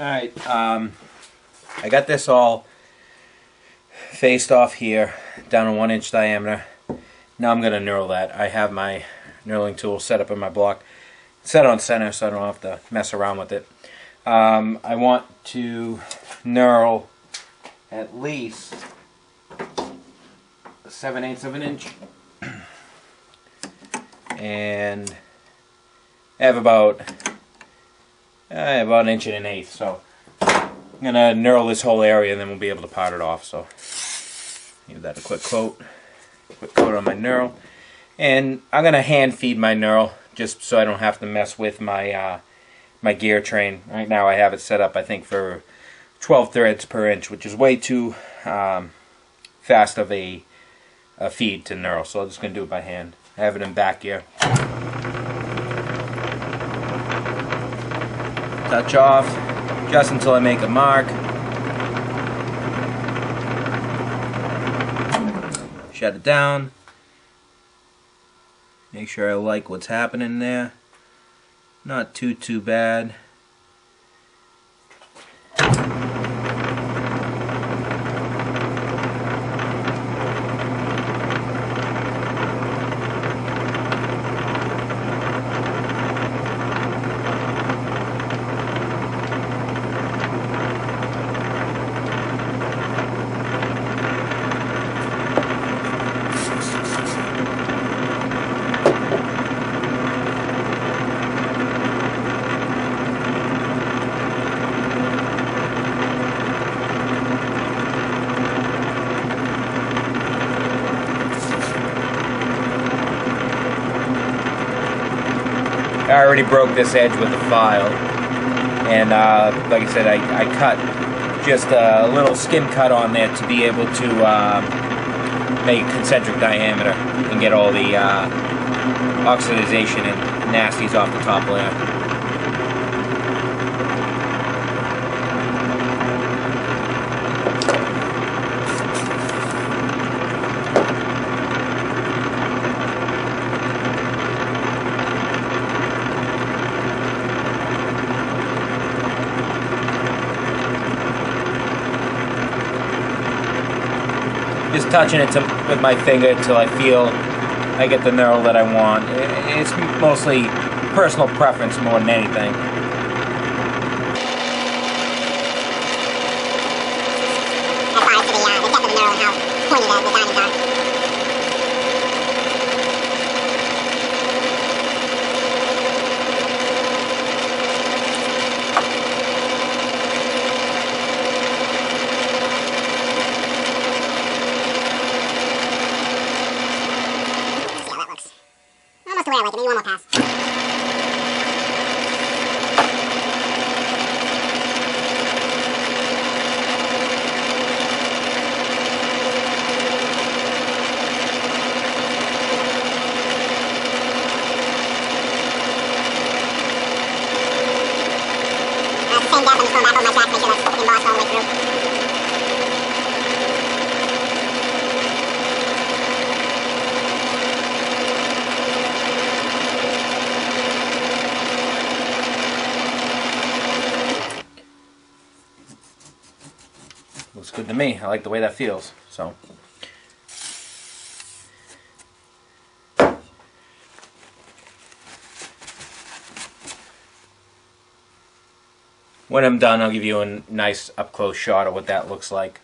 Alright, I got this all faced off here, down a 1-inch diameter. Now I'm going to knurl that. I have my knurling tool set up in my block, set on center so I don't have to mess around with it. I want to knurl at least 7/8 of an inch. And I have about an inch and an eighth, so I'm gonna knurl this whole area and then we'll be able to pot it off. So give that a quick coat on my knurl, and I'm gonna hand feed my knurl just so I don't have to mess with my my gear train. Right now I have it set up, I think, for 12 threads per inch, which is way too fast of a feed to knurl, so I'm just gonna do it by hand. I have it in back gear. Touch off just until I make a mark. Shut it down. Make sure I like what's happening there. Not too bad. I already broke this edge with the file, and like I said, I cut just a little skim cut on there to be able to make concentric diameter and get all the oxidization and nasties off the top layer. Just touching it with my finger until I feel I get the knurl that I want. It's mostly personal preference more than anything. The way I like it. Maybe one more pass. At the same depth, I'm just going back over my track to make sure that's embossed all the way through. Looks good to me. I like the way that feels. So when I'm done, I'll give you a nice up-close shot of what that looks like.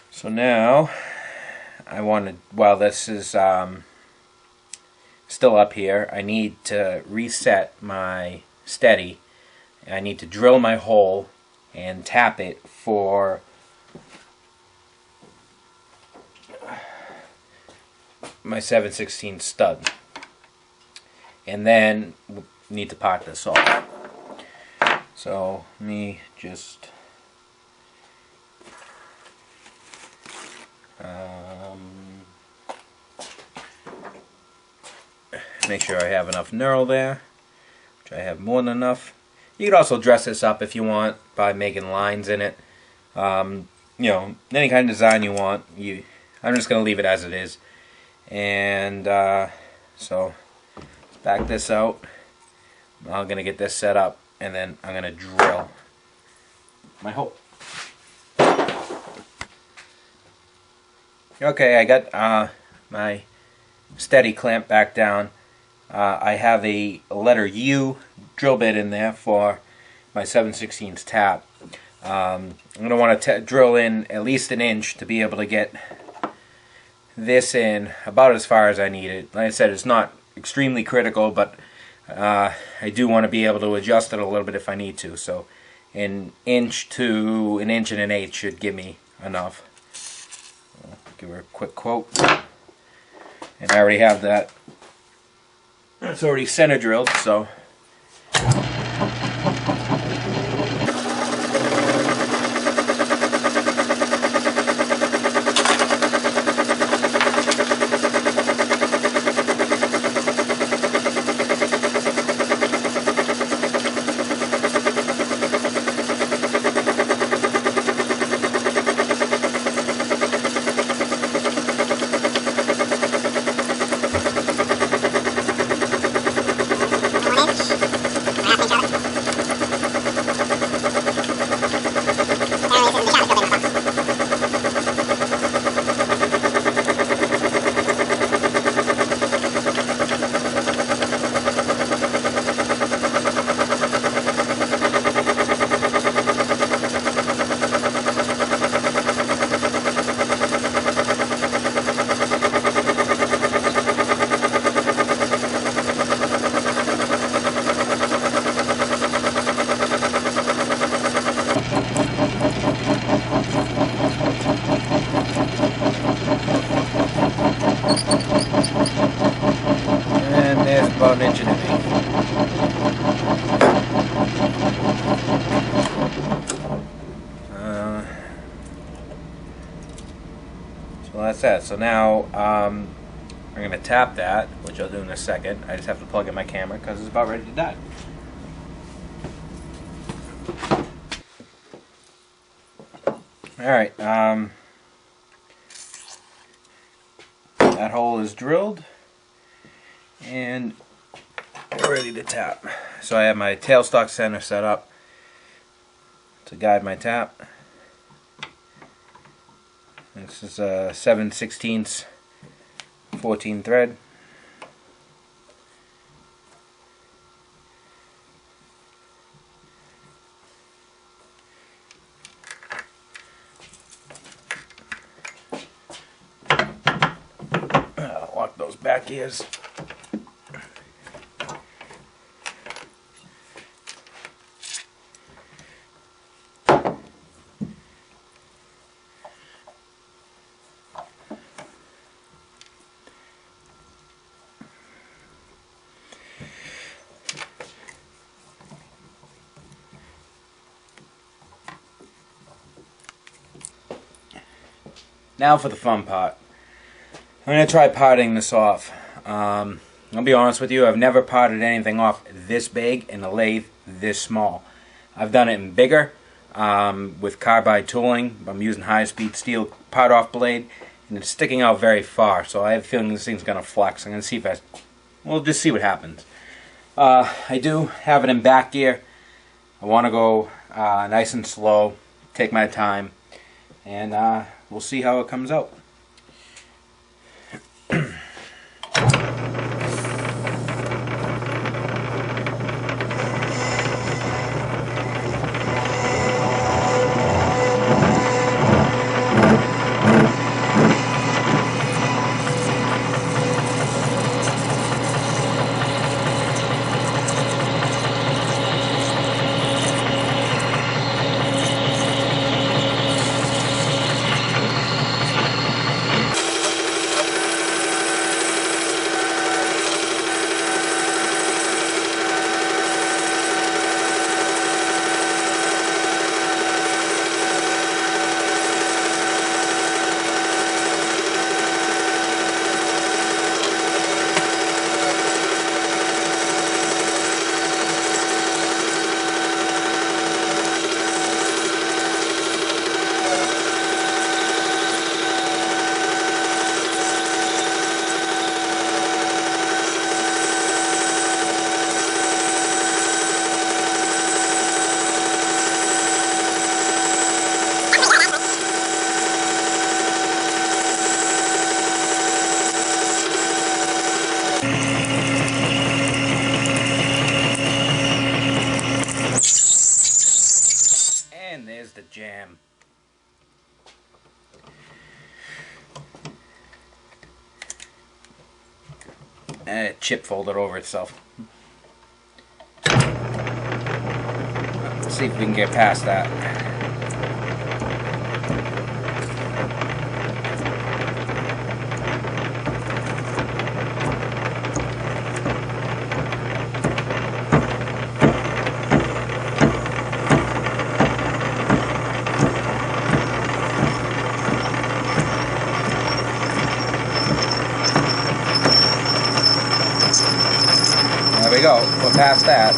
So now I want to, while this is still up here, I need to reset my steady. I need to drill my hole and tap it for my 7/16 stud, and then we need to pot this off. So let me just make sure I have enough knurl there, which I have more than enough. You could also dress this up if you want by making lines in it. You know, any kind of design you want. I'm just going to leave it as it is. And so let's back this out. I'm going to get this set up, and then I'm going to drill my hole. Okay, I got my steady clamp back down. I have a letter U drill bit in there for my 7/16 tap. I'm going to want to drill in at least an inch to be able to get this in about as far as I need it. Like I said, it's not extremely critical, but I do want to be able to adjust it a little bit if I need to. So an inch to an inch and an eighth should give me enough. I'll give her a quick quote. And I already have that. It's already center drilled, so about an inch and an eighth. So that's that. So now I'm going to tap that, which I'll do in a second. I just have to plug in my camera because it's about ready to die. Alright, that hole is drilled and ready to tap. So I have my tailstock center set up to guide my tap. This is a 7/16 14 thread. Lock those back ears. Now for the fun part. I'm going to try parting this off. I'll be honest with you, I've never parted anything off this big in a lathe this small. I've done it in bigger with carbide tooling. I'm using high-speed steel part-off blade, and it's sticking out very far, so I have a feeling this thing's going to flex. I'm going to see if we'll just see what happens. I do have it in back gear. I want to go nice and slow, take my time, and we'll see how it comes out. and it chip folded over itself. Let's see if we can get past that. There we go, we're past that.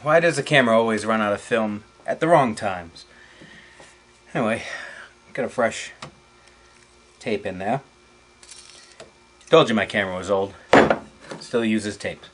Why does the camera always run out of film at the wrong times? Anyway, got a fresh tape in there. Told you my camera was old. Still uses tape.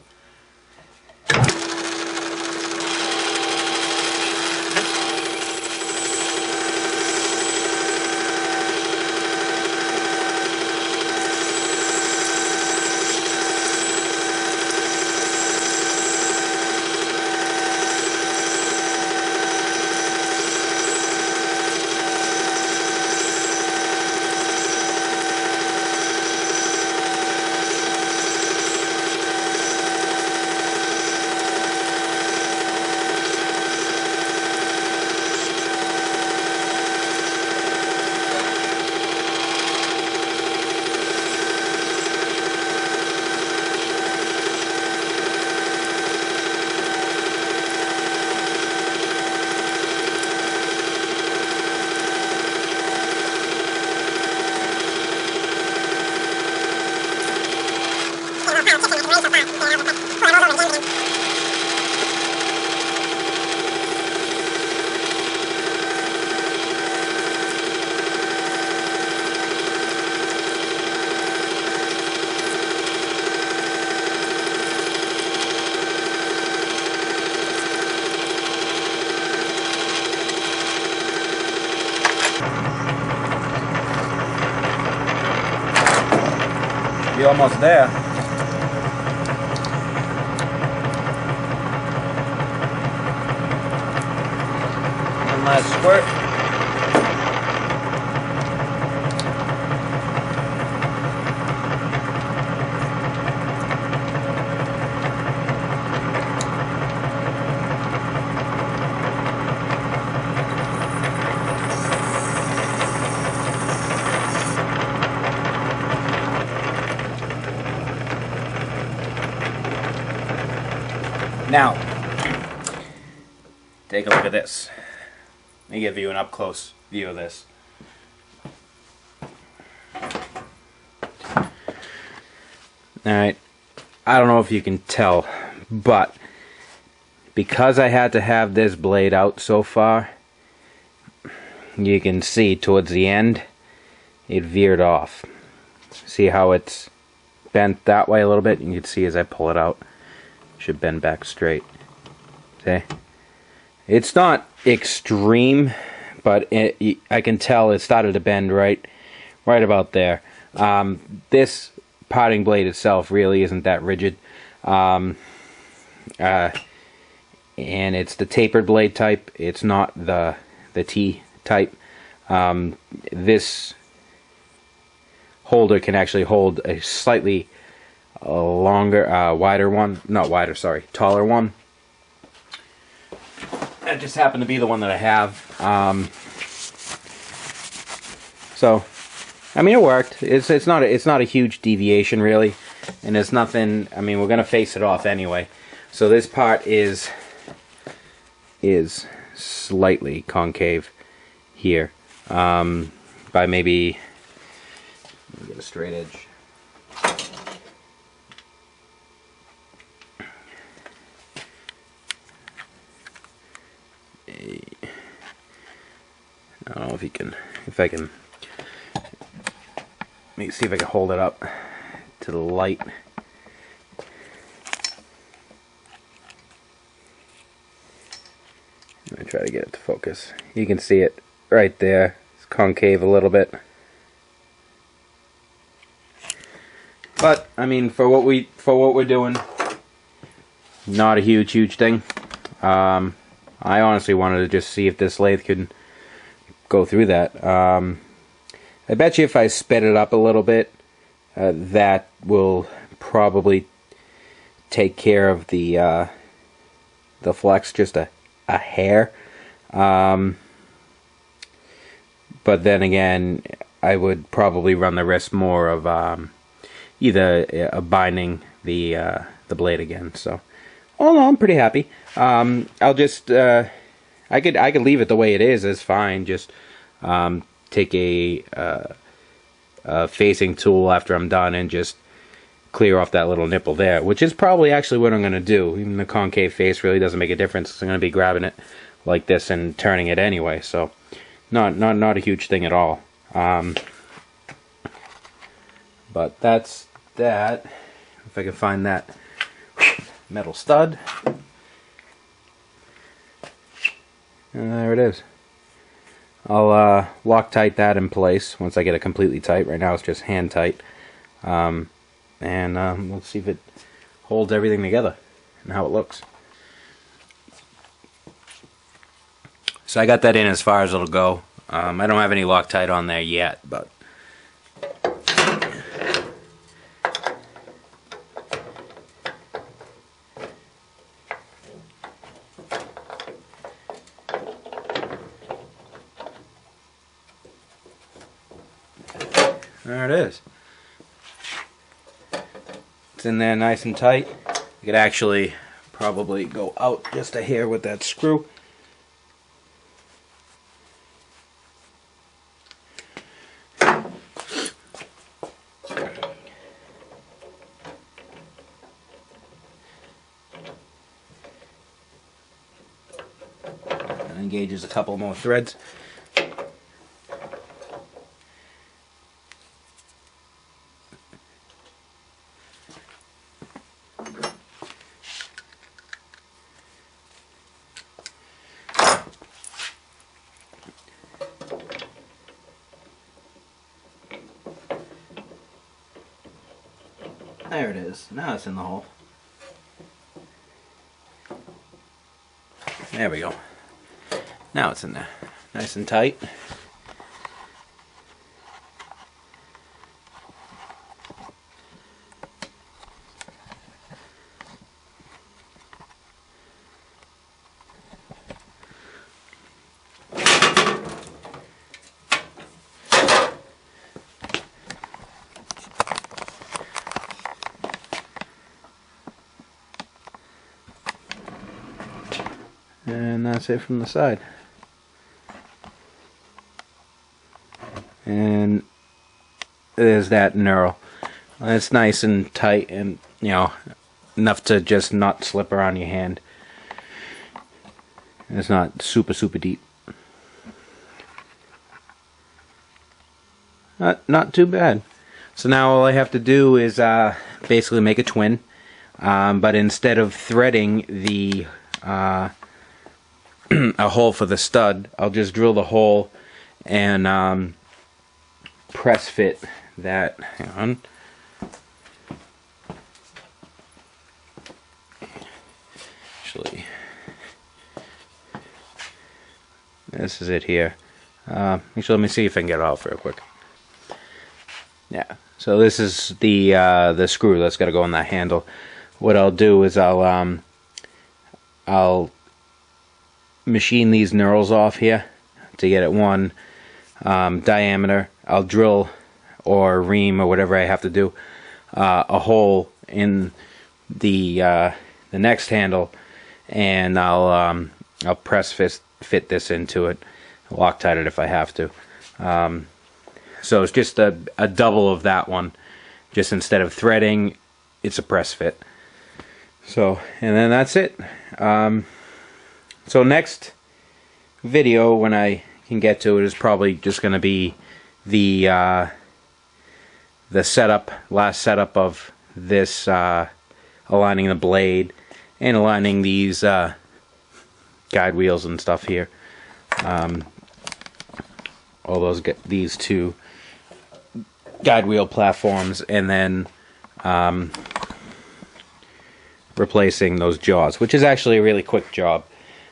You're almost there. One last squirt. Now, take a look at this. Let me give you an up-close view of this. Alright, I don't know if you can tell, but because I had to have this blade out so far, you can see towards the end, it veered off. See how it's bent that way a little bit? You can see as I pull it out. Should bend back straight. See? It's not extreme, but I can tell it started to bend right about there. This potting blade itself really isn't that rigid, and it's the tapered blade type. It's not the T type. This holder can actually hold a slightly longer, wider one. Not wider, sorry, taller one. That just happened to be the one that I have. So, I mean, it worked. It's not a huge deviation really, and it's nothing. I mean, we're gonna face it off anyway. So this part is slightly concave here, by maybe. Let me get a straight edge. I don't know if I can Let me see if I can hold it up to the light. Let me try to get it to focus. You can see it right there. It's concave a little bit. But I mean, for what we're doing, not a huge thing. I honestly wanted to just see if this lathe could go through that. I bet you if I sped it up a little bit, that will probably take care of the flex just a hair. But then again, I would probably run the risk more of either binding the blade again. So, all in all, I'm pretty happy. I'll just I could leave it the way it is. It's fine. Just take a facing tool after I'm done and just clear off that little nipple there, which is probably actually what I'm going to do. Even the concave face really doesn't make a difference. I'm going to be grabbing it like this and turning it anyway, so not a huge thing at all. But that's that. If I can find that metal stud. And there it is. I'll Loctite that in place once I get it completely tight. Right now it's just hand tight. And we'll see if it holds everything together and how it looks. So I got that in as far as it'll go. I don't have any Loctite on there yet, but there it is. It's in there nice and tight. You could actually probably go out just a hair with that screw. And engages a couple more threads. There it is. Now it's in the hole. There we go. Now it's in there. Nice and tight. And that's it from the side. And there's that knurl. It's nice and tight and, you know, enough to just not slip around your hand. And it's not super deep. Not too bad. So now all I have to do is basically make a twin. But instead of threading the a hole for the stud, I'll just drill the hole and press fit that. Hang on. Actually, this is it here. Actually, let me see if I can get it off real quick. Yeah. So this is the screw that's got to go in that handle. What I'll do is I'll machine these knurls off here to get it one diameter. I'll drill or ream or whatever I have to do a hole in the next handle, and I'll press fit this into it, Loctite it if I have to. So it's just a double of that one. Just instead of threading, it's a press fit. So, and then that's it. So next video, when I can get to it, is probably just going to be the the last setup of this, aligning the blade and aligning these guide wheels and stuff here. All those these two guide wheel platforms, and then replacing those jaws, which is actually a really quick job.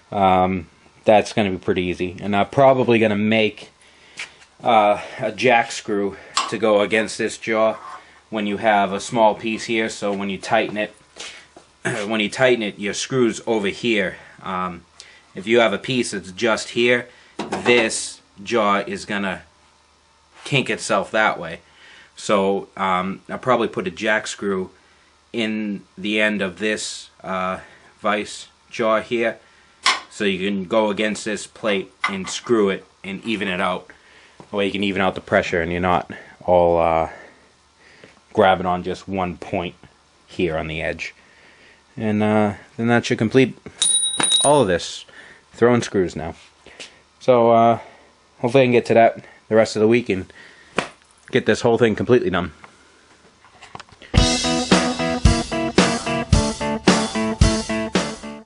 That's going to be pretty easy, and I'm probably going to make a jack screw to go against this jaw when you have a small piece here, so when you tighten it, your screw's over here. If you have a piece that's just here, this jaw is gonna kink itself that way. So I'll probably put a jack screw in the end of this vice jaw here, so you can go against this plate and screw it and even it out. That way you can even out the pressure and you're not all grabbing on just one point here on the edge. And then that should complete all of this. Throwing screws now. So hopefully I can get to that the rest of the week and get this whole thing completely done.